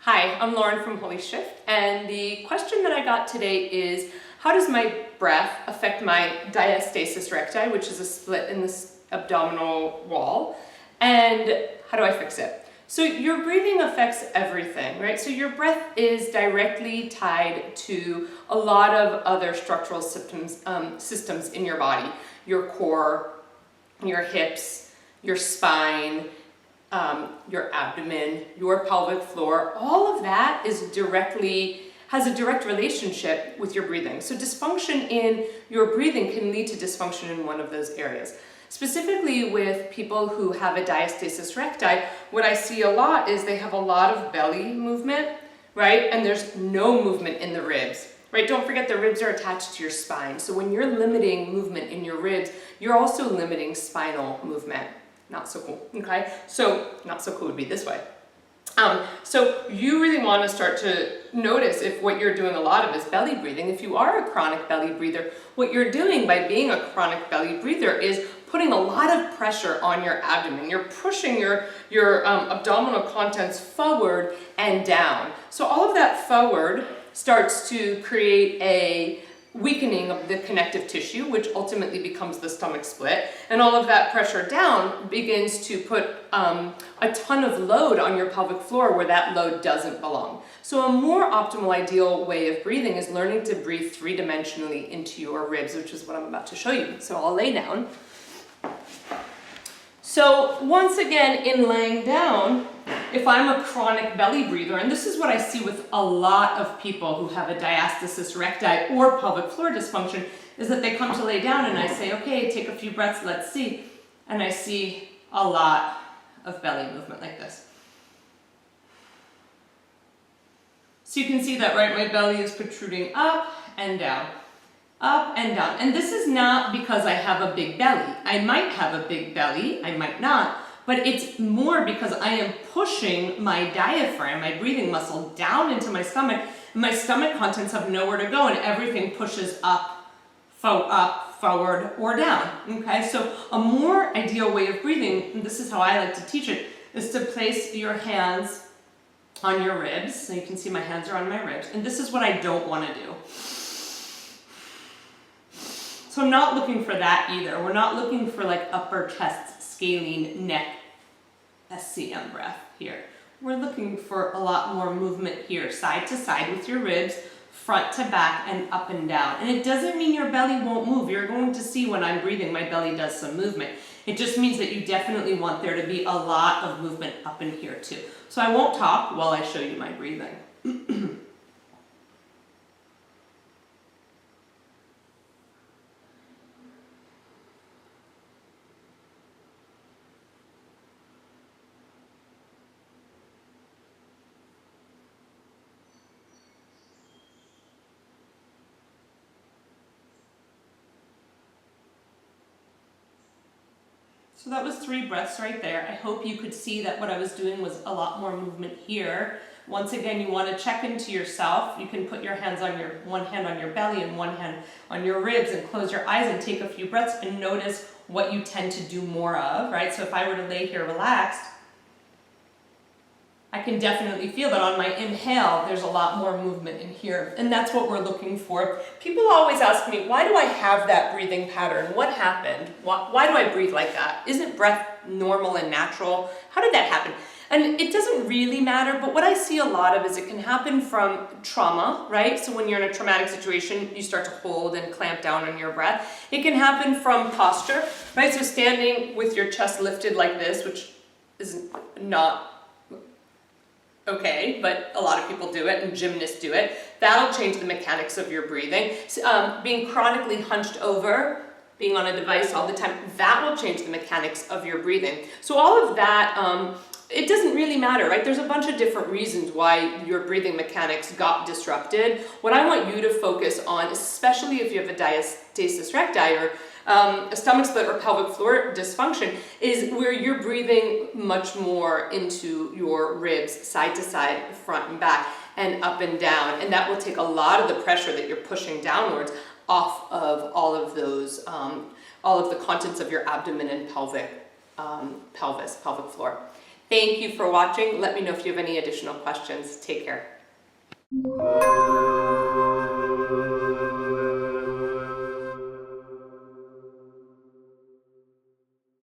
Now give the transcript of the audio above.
Hi, I'm Lauren from Holy Shift, and the question that I got today is, how does my breath affect my diastasis recti, which is a split in this abdominal wall, and how do I fix it? So your breathing affects everything, right? So your breath is directly tied to a lot of other structural systems in your body. Your core, your hips, your spine, your abdomen, your pelvic floor, all of that has a direct relationship with your breathing. So dysfunction in your breathing can lead to dysfunction in one of those areas. Specifically with people who have a diastasis recti, what I see a lot is they have a lot of belly movement, right? And there's no movement in the ribs, right? Don't forget the ribs are attached to your spine. So when you're limiting movement in your ribs, you're also limiting spinal movement. Not so cool, okay? So not so cool would be this way. So you really want to start to notice if what you're doing a lot of is belly breathing. If you are a chronic belly breather, what you're doing by being a chronic belly breather is putting a lot of pressure on your abdomen. You're pushing your abdominal contents forward and down. So all of that forward starts to create a weakening of the connective tissue, which ultimately becomes the stomach split, and all of that pressure down begins to put a ton of load on your pelvic floor where that load doesn't belong. So a more optimal ideal way of breathing is learning to breathe three-dimensionally into your ribs, which is what I'm about to show you. So I'll lay down. So once again, in laying down, if I'm a chronic belly breather, and this is what I see with a lot of people who have a diastasis recti or pelvic floor dysfunction, is that they come to lay down and I say, okay, take a few breaths, let's see. And I see a lot of belly movement like this. So you can see that, right? My belly is protruding up and down. Up and down. And this is not because I have a big belly. I might have a big belly, I might not, but it's more because I am pushing my diaphragm, my breathing muscle, down into my stomach. My stomach contents have nowhere to go and everything pushes up, forward, or down. Okay, so a more ideal way of breathing, and this is how I like to teach it, is to place your hands on your ribs. So you can see my hands are on my ribs. And this is what I don't want to do. So I'm not looking for that either. We're not looking for like upper chest, scalene, neck, SCM breath here. We're looking for a lot more movement here, side to side with your ribs, front to back, and up and down. And it doesn't mean your belly won't move. You're going to see when I'm breathing, my belly does some movement. It just means that you definitely want there to be a lot of movement up in here too. So I won't talk while I show you my breathing. So that was 3 breaths right there. I hope you could see that what I was doing was a lot more movement here. Once again, you want to check into yourself. You can put your hands on one hand on your belly and one hand on your ribs and close your eyes and take a few breaths and notice what you tend to do more of, right? So if I were to lay here relaxed, I can definitely feel that on my inhale, there's a lot more movement in here. And that's what we're looking for. People always ask me, why do I have that breathing pattern? What happened? Why do I breathe like that? Isn't breath normal and natural? How did that happen? And it doesn't really matter, but what I see a lot of is it can happen from trauma, right? So when you're in a traumatic situation, you start to hold and clamp down on your breath. It can happen from posture, right? So standing with your chest lifted like this, which is not okay, but a lot of people do it and gymnasts do it. That'll change the mechanics of your breathing. Being chronically hunched over, being on a device all the time, that will change the mechanics of your breathing. So all of that, it doesn't really matter, right? There's a bunch of different reasons why your breathing mechanics got disrupted. What I want you to focus on, especially if you have a diastasis recti or a stomach split or pelvic floor dysfunction, is where you're breathing much more into your ribs, side to side, front and back, and up and down. And that will take a lot of the pressure that you're pushing downwards off of all of those, all of the contents of your abdomen and pelvic floor. Thank you for watching. Let me know if you have any additional questions. Take care.